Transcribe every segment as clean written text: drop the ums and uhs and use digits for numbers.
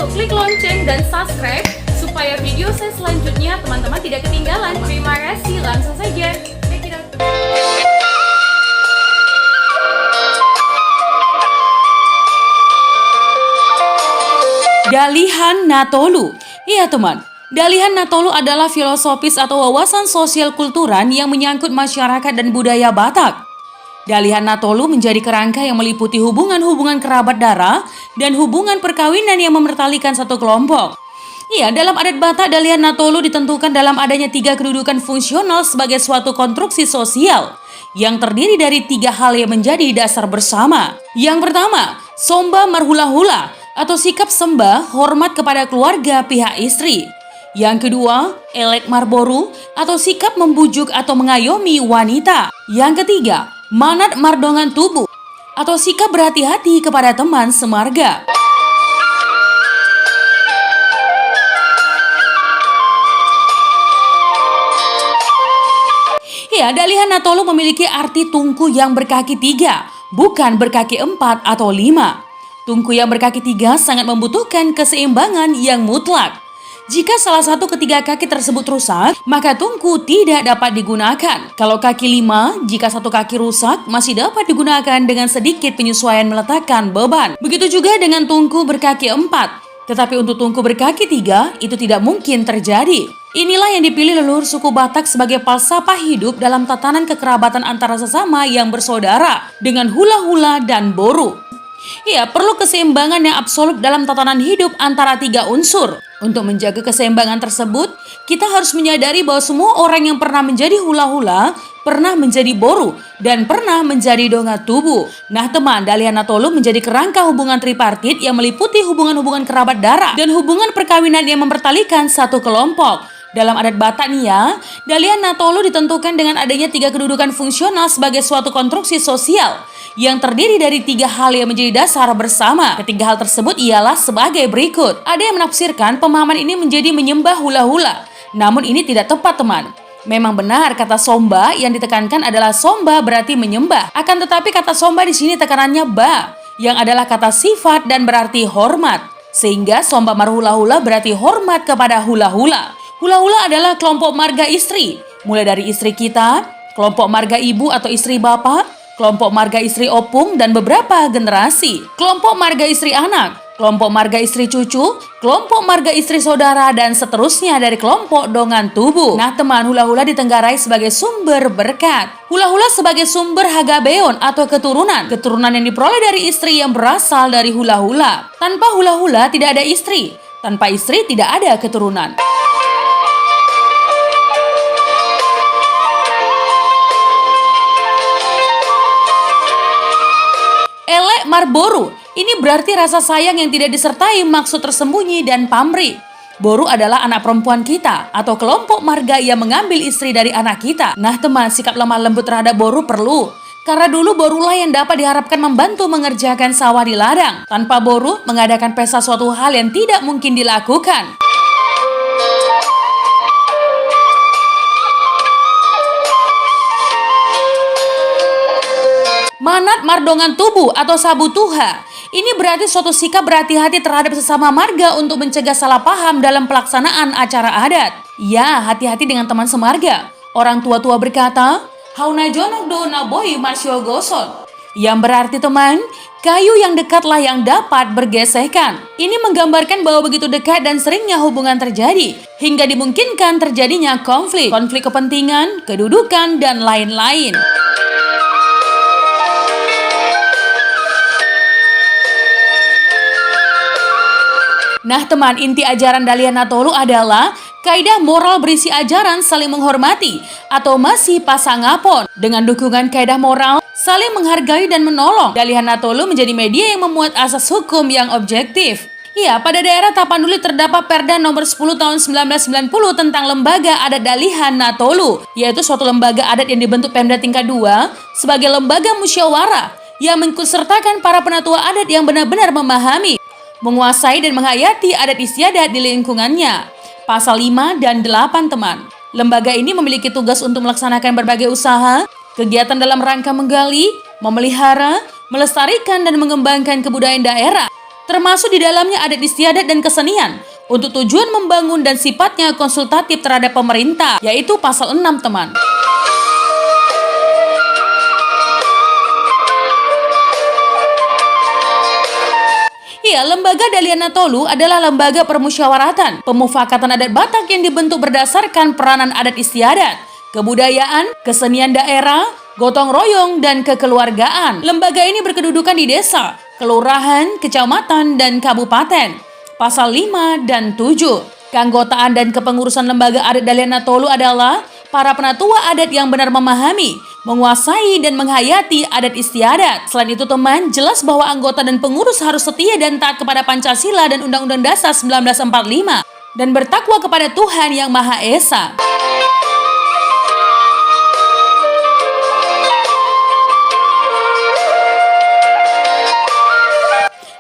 untuk klik lonceng dan subscribe supaya video saya selanjutnya teman-teman tidak ketinggalan. Terima kasih, langsung saja. Check it out. Dalihan Natolu. Iya teman, Dalihan Natolu adalah filosofis atau wawasan sosial kulturan yang menyangkut masyarakat dan budaya Batak. Dalihan Natolu menjadi kerangka yang meliputi hubungan-hubungan kerabat darah dan hubungan perkawinan yang memertalikan satu kelompok. Iya, dalam adat Batak, Dalihan Natolu ditentukan dalam adanya 3 kedudukan fungsional sebagai suatu konstruksi sosial yang terdiri dari 3 hal yang menjadi dasar bersama. Yang pertama, somba marhula-hula atau sikap sembah hormat kepada keluarga pihak istri. Yang kedua, elek marboru atau sikap membujuk atau mengayomi wanita. Yang ketiga, manat mardongan tubuh atau sikap berhati-hati kepada teman semarga. Ya, Dalihan Natolu memiliki arti tungku yang berkaki 3, bukan berkaki 4 atau 5. Tungku yang berkaki 3 sangat membutuhkan keseimbangan yang mutlak. Jika salah satu ketiga kaki tersebut rusak, maka tungku tidak dapat digunakan. Kalau kaki 5, jika satu kaki rusak, masih dapat digunakan dengan sedikit penyesuaian meletakkan beban. Begitu juga dengan tungku berkaki 4. Tetapi untuk tungku berkaki 3, itu tidak mungkin terjadi. Inilah yang dipilih leluhur suku Batak sebagai falsafah hidup dalam tatanan kekerabatan antara sesama yang bersaudara dengan hula-hula dan boru. Ya, perlu keseimbangan yang absolut dalam tatanan hidup antara 3 unsur. Untuk menjaga keseimbangan tersebut, kita harus menyadari bahwa semua orang yang pernah menjadi hula-hula, pernah menjadi boru, dan pernah menjadi donga tubuh. Nah teman, Dalihan Natolu menjadi kerangka hubungan tripartit yang meliputi hubungan-hubungan kerabat darah dan hubungan perkawinan yang mempertalikan satu kelompok. Dalam adat Batak nih ya, Dalihan Natolu ditentukan dengan adanya 3 kedudukan fungsional sebagai suatu konstruksi sosial yang terdiri dari 3 hal yang menjadi dasar bersama. Ketiga hal tersebut ialah sebagai berikut. Ada yang menafsirkan pemahaman ini menjadi menyembah hula-hula. Namun ini tidak tepat teman. Memang benar kata somba yang ditekankan adalah somba berarti menyembah. Akan tetapi kata somba di sini tekanannya ba, yang adalah kata sifat dan berarti hormat. Sehingga somba marhula-hula berarti hormat kepada hula-hula. Hula-hula adalah kelompok marga istri, mulai dari istri kita, kelompok marga ibu atau istri bapak, kelompok marga istri opung, dan beberapa generasi. Kelompok marga istri anak, kelompok marga istri cucu, kelompok marga istri saudara, dan seterusnya dari kelompok dongan tubuh. Nah teman, hula-hula ditenggarai sebagai sumber berkat. Hula-hula sebagai sumber hagabeon atau keturunan. Keturunan yang diperoleh dari istri yang berasal dari hula-hula. Tanpa hula-hula tidak ada istri. Tanpa istri tidak ada keturunan. Elek marboru, ini berarti rasa sayang yang tidak disertai maksud tersembunyi dan pamrih. Boru adalah anak perempuan kita atau kelompok marga yang mengambil istri dari anak kita. Nah teman, sikap lemah lembut terhadap boru perlu. Karena dulu borulah yang dapat diharapkan membantu mengerjakan sawah di ladang. Tanpa boru, mengadakan pesta suatu hal yang tidak mungkin dilakukan. Manat mardongan tubuh atau sabu tuha. Ini berarti suatu sikap berhati-hati terhadap sesama marga untuk mencegah salah paham dalam pelaksanaan acara adat. Ya, hati-hati dengan teman semarga. Orang tua-tua berkata, hauna jonok do naboy marsyo goson. Yang berarti teman, kayu yang dekatlah yang dapat bergesekan. Ini menggambarkan bahwa begitu dekat dan seringnya hubungan terjadi, hingga dimungkinkan terjadinya konflik kepentingan, kedudukan, dan lain-lain. Nah teman, inti ajaran Dalihan Natolu adalah kaidah moral berisi ajaran saling menghormati atau masih pasangapon. Dengan dukungan kaidah moral, saling menghargai dan menolong, Dalihan Natolu menjadi media yang memuat asas hukum yang objektif. Ya, pada daerah Tapanuli terdapat Perda nomor 10 tahun 1990 tentang Lembaga Adat Dalihan Natolu, yaitu suatu lembaga adat yang dibentuk Pemda tingkat 2 sebagai lembaga musyawarah yang mengikutsertakan para penatua adat yang benar-benar memahami, menguasai dan menghayati adat istiadat di lingkungannya. Pasal 5 dan 8 teman. Lembaga ini memiliki tugas untuk melaksanakan berbagai usaha, kegiatan dalam rangka menggali, memelihara, melestarikan dan mengembangkan kebudayaan daerah, termasuk di dalamnya adat istiadat dan kesenian, untuk tujuan membangun dan sifatnya konsultatif terhadap pemerintah, yaitu pasal 6, teman. Ya, Lembaga Dalian Natolu adalah lembaga permusyawaratan, pemufakatan adat Batak yang dibentuk berdasarkan peranan adat istiadat, kebudayaan, kesenian daerah, gotong royong, dan kekeluargaan. Lembaga ini berkedudukan di desa, kelurahan, kecamatan, dan kabupaten. Pasal 5 dan 7. Keanggotaan dan kepengurusan lembaga adat Dalian Natolu adalah para penatua adat yang benar memahami, menguasai, dan menghayati adat istiadat. Selain itu, teman, jelas bahwa anggota dan pengurus harus setia dan taat kepada Pancasila dan Undang-Undang Dasar 1945 dan bertakwa kepada Tuhan Yang Maha Esa.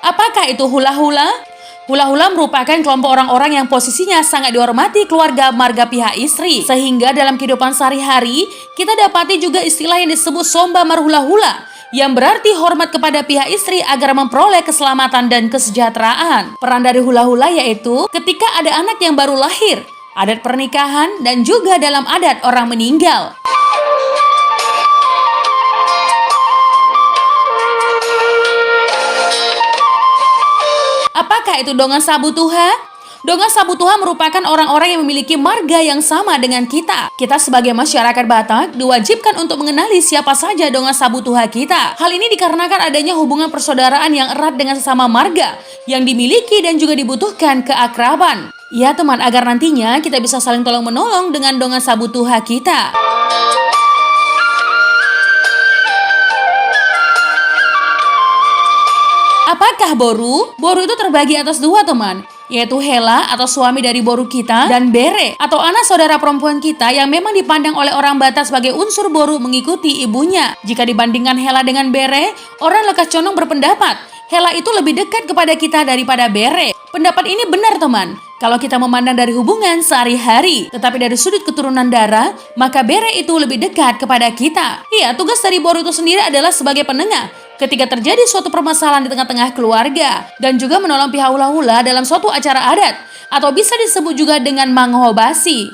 Apakah itu hula-hula? Hula-hula merupakan kelompok orang-orang yang posisinya sangat dihormati keluarga marga pihak istri. Sehingga dalam kehidupan sehari-hari, kita dapati juga istilah yang disebut somba marhula-hula, yang berarti hormat kepada pihak istri agar memperoleh keselamatan dan kesejahteraan. Peran dari hula-hula yaitu ketika ada anak yang baru lahir, adat pernikahan, dan juga dalam adat orang meninggal. Apakah itu Dongan Sabu Tuha? Dongan Sabu Tuha merupakan orang-orang yang memiliki marga yang sama dengan kita. Kita sebagai masyarakat Batak diwajibkan untuk mengenali siapa saja Dongan Sabu Tuha kita. Hal ini dikarenakan adanya hubungan persaudaraan yang erat dengan sesama marga yang dimiliki dan juga dibutuhkan keakraban. Ya teman, agar nantinya kita bisa saling tolong-menolong dengan Dongan Sabu Tuha kita. Apakah boru? Boru itu terbagi atas dua, teman, yaitu Hela atau suami dari boru kita, dan Bere atau anak saudara perempuan kita yang memang dipandang oleh orang Batak sebagai unsur boru mengikuti ibunya. Jika dibandingkan Hela dengan Bere, orang Lekas Condong berpendapat Hela itu lebih dekat kepada kita daripada Bere. Pendapat ini benar, teman, kalau kita memandang dari hubungan sehari-hari. Tetapi dari sudut keturunan darah, maka Bere itu lebih dekat kepada kita. Iya, tugas dari boru itu sendiri adalah sebagai penengah ketika terjadi suatu permasalahan di tengah-tengah keluarga, dan juga menolong pihak hula-hula dalam suatu acara adat, atau bisa disebut juga dengan manghobasi.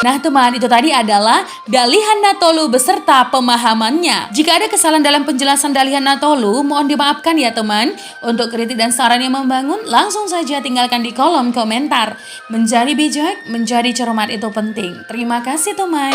Nah teman, itu tadi adalah Dalihan Natolu beserta pemahamannya. Jika ada kesalahan dalam penjelasan Dalihan Natolu, mohon dimaafkan ya teman. Untuk kritik dan saran yang membangun, langsung saja tinggalkan di kolom komentar. Menjadi bijak, menjadi cermat itu penting. Terima kasih teman.